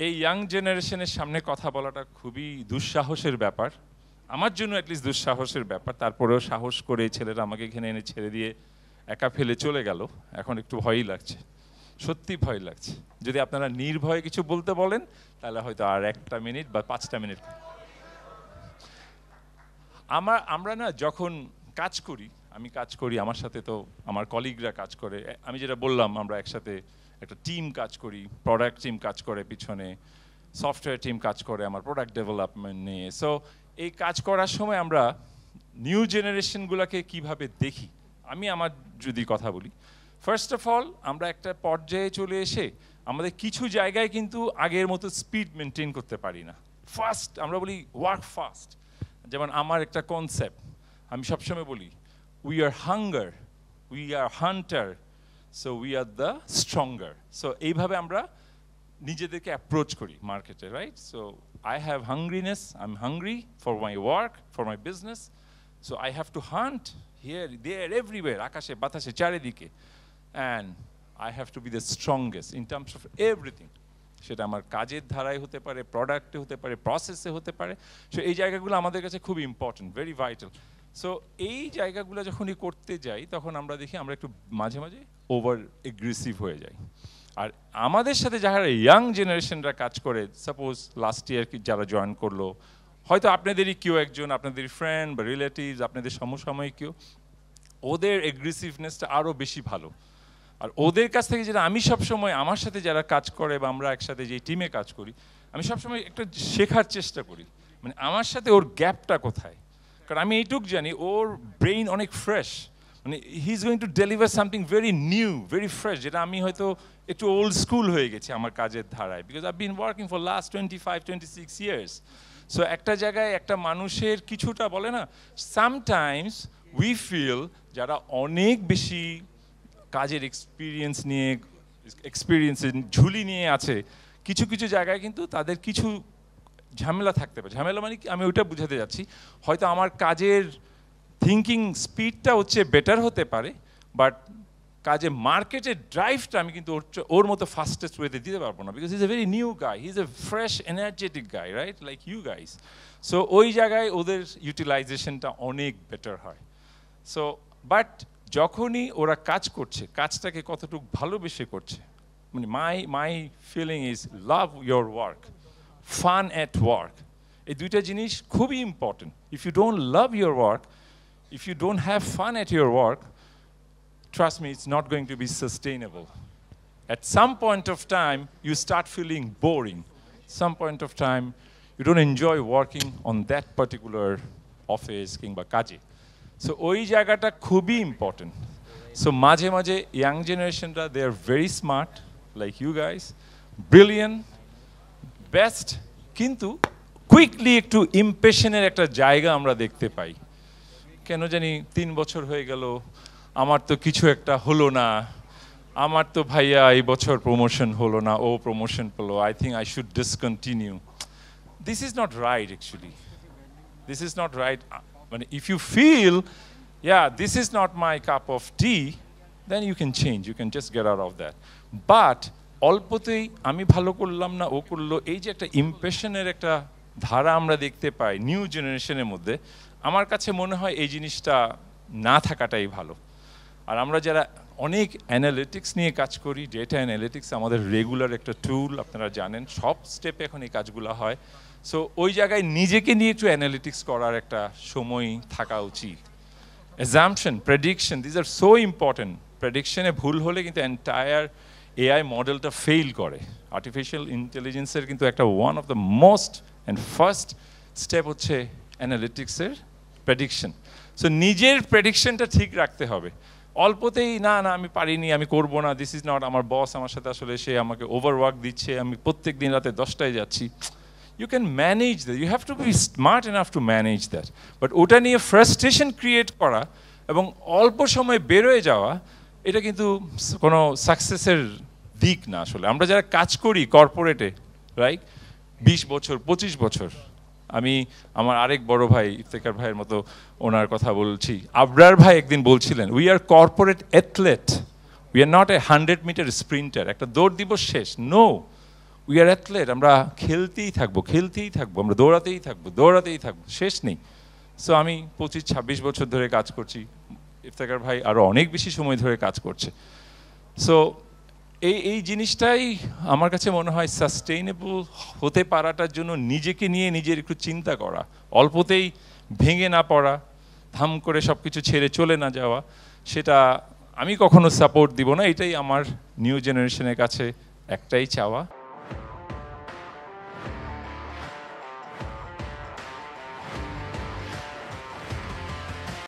এই ইয়াং জেনারেশনের সামনে কথা বলাটা খুবই দুঃসাহসের ব্যাপার, আমার জন্য অ্যাটলিস্ট দুঃসাহসের ব্যাপার। তারপরেও সাহস করে এই ছেলেরা আমাকে এখানে এনে ছেড়ে দিয়ে একা ফেলে চলে গেল, এখন একটু ভয়ই লাগছে, সত্যি ভয় লাগছে। যদি আপনারা নির্ভয়ে কিছু বলতে বলেন তাহলে হয়তো আর 1 মিনিট বা 5 মিনিট। আমরা না যখন কাজ করি, আমি কাজ করি, আমার সাথে তো আমার কলিগরা কাজ করে, আমি যেটা বললাম আমরা একসাথে একটা টিম কাজ করি, প্রোডাক্ট টিম কাজ করে পিছনে, সফটওয়্যার টিম কাজ করে আমার প্রোডাক্ট ডেভেলপমেন্ট নিয়ে। সো এই কাজ করার সময় আমরা নিউ জেনারেশনগুলোকে কিভাবে দেখি, আমি আমার যদি কথা বলি, ফার্স্ট অফ অল আমরা একটা পর্যায়ে চলে এসে আমাদের কিছু জায়গায় কিন্তু আগের মতো স্পিড মেনটেন করতে পারি না। ফাস্ট আমরা বলি ওয়ার্ক ফাস্ট, যেমন আমার একটা কনসেপ্ট আমি সবসময় বলি, we are hunger, we are Hunter, so we are the stronger. So এইভাবে আমরা নিজেদেরকে অ্যাপ্রোচ করি মার্কেটে, right? So I have hungriness, I'm hungry for my work, for my business, so I have to hunt here, there, everywhere, akashe batashe charidike, and I have to be the strongest in terms of everything. সেটা আমার কাজের ধারায় হতে পারে, প্রোডাক্টে হতে পারে, প্রসেসে হতে পারে। সো এই জায়গাগুলো আমাদের কাছে খুব ইম্পর্টেন্ট, ভেরি ভাইটাল। সো এই জায়গাগুলো যখনই করতে যাই তখন আমরা দেখি আমরা একটু মাঝে মাঝে ওভার এগ্রেসিভ হয়ে যাই। আর আমাদের সাথে যারা ইয়াং জেনারেশনরা কাজ করে, সাপোজ লাস্ট ইয়ার যারা জয়েন করলো, হয়তো আপনাদেরই কেউ একজন, আপনাদের ফ্রেন্ড বা রিলেটিভস, আপনাদের সমসাময়িক কেউ, ওদের এগ্রেসিভনেসটা আরও বেশি ভালো। আর ওদের কাছ থেকে যেটা আমি সবসময় আমার সাথে যারা কাজ করে বা আমরা একসাথে যে টিমে কাজ করি, আমি সবসময় একটা শেখার চেষ্টা করি, মানে আমার সাথে ওর গ্যাপটা কোথায়। কারণ আমি এইটুক জানি ওর ব্রেইন অনেক ফ্রেশ, মানে he is going to deliver something very new, very fresh, যেটা আমি হয়তো একটু ওল্ড স্কুল হয়ে গেছি আমার কাজের ধারায়, because I been working for last 25-26 years. So একটা জায়গায় একটা মানুষের কিছুটা বলে না, সামটাইমস উই ফিল যারা অনেক বেশি কাজের এক্সপিরিয়েন্সের ঝুলি নিয়ে আছে, কিছু কিছু জায়গায় কিন্তু তাদের কিছু ঝামেলা থাকতে পারে। ঝামেলা মানে কি, আমি ওইটা বুঝাতে যাচ্ছি, হয়তো আমার কাজের থিঙ্কিং স্পিডটা হচ্ছে বেটার হতে পারে, বাট কাজে মার্কেটের ড্রাইভটা আমি কিন্তু ওর মতো ফাস্টেস্ট ওয়েতে দিতে পারবো না, because he is a very new guy, he is a fresh energetic guy, right, like you guys. So ওই জায়গায় ওদের ইউটিলাইজেশনটা অনেক বেটার হয়। সো বাট যখনই ওরা কাজ করছে, কাজটাকে কতটুকু ভালোবেসে করছে, মানে my feeling is love your work, fun at work, এই দুইটা জিনিস খুবই important. If you don't love your work, if you don't have fun at your work, trust me, it's not going to be sustainable. At some point of time, you start feeling boring. Some point of time, you don't enjoy working on that particular office কিংবা কাজে। So ওই জায়গাটা খুবই important. So মাঝে মাঝে young generationরা, they are very smart, like you guys, brilliant, best, কিন্তু quickly একটু ইম্পেশনের একটা জায়গা আমরা দেখতে পাই। কেন জানি 3 বছর হয়ে গেল, আমার তো কিছু একটা হলো না, আমার তো ভাইয়া এই বছর প্রমোশন হলো না, ও প্রমোশন পেলো, I think I should discontinue. This is not right, actually this is not right. মানে if you feel, this is not my cup of tea, then you can change, you can just get out of that. But অল্পতেই আমি ভালো করলাম না, ও করলো, এই যে একটা ইমপ্রেশনের একটা ধারা আমরা দেখতে পাই নিউ জেনারেশনের মধ্যে, আমার কাছে মনে হয় এই জিনিসটা না থাকাটাই ভালো। আর আমরা যারা অনেক অ্যানালিটিক্স নিয়ে কাজ করি, ডেটা অ্যানালিটিক্স আমাদের রেগুলার একটা টুল, আপনারা জানেন সব স্টেপে এখন এই কাজগুলো হয়। সো ওই জায়গায় নিজেকে নিয়ে একটু অ্যানালিটিক্স করার একটা সময় থাকা উচিত। Assumption, prediction, this are so important. প্রেডিকশনে ভুল হলে কিন্তু এন্টায়ার এআই মডেলটা ফেল করে। আর্টিফিশিয়াল ইন্টেলিজেন্সের কিন্তু একটা one of the most and first step হচ্ছে অ্যানালিটিক্সের প্রেডিকশন। সো নিজের প্রেডিকশনটা ঠিক রাখতে হবে। অল্পতেই না আমি পারিনি, আমি করবো না, দিস ইজ নট, আমার বস আমার সাথে আসলে সে আমাকে ওভারওয়ার্ক দিচ্ছে, আমি প্রত্যেক দিন রাতে 10টায় যাচ্ছি। You can manage that, you have to be smart enough to manage that. But ওটা নিয়ে ফ্রাস্ট্রেশন ক্রিয়েট করা এবং অল্প সময় বেরোয় যাওয়া, এটা কিন্তু কোনো সাকসেসের দিক না। আসলে আমরা যারা কাজ করি কর্পোরেটে, রাইট, 20 বছর 25 বছর, আমি আমার আরেক বড় ভাই ইফতেখার ভাইয়ের মতো ওনার কথা বলছি, আবরার ভাই একদিন বলছিলেন, we are corporate athlete, we are not a 100 metre sprinter, একটা দৌড় দিব শেষ, নো, উই আর অ্যাথলেট, আমরা খেলতেই থাকবো, আমরা দৌড়াতেই থাকবো, শেষ নেই। সো আমি 25-26 বছর ধরে কাজ করছি, ইফতেখার ভাই আরও অনেক বেশি সময় ধরে কাজ করছে। সো এই জিনিসটাই আমার কাছে মনে হয় সাস্টেইনেবল হতে পারাটার জন্য নিজেকে নিয়ে নিজের একটু চিন্তা করা, অল্পতেই ভেঙে না পড়া, ধাম করে সব কিছু ছেড়ে চলে না যাওয়া, সেটা আমি কখনো সাপোর্ট দিব না। এটাই আমার নিউ জেনারেশনের কাছে একটাই চাওয়া।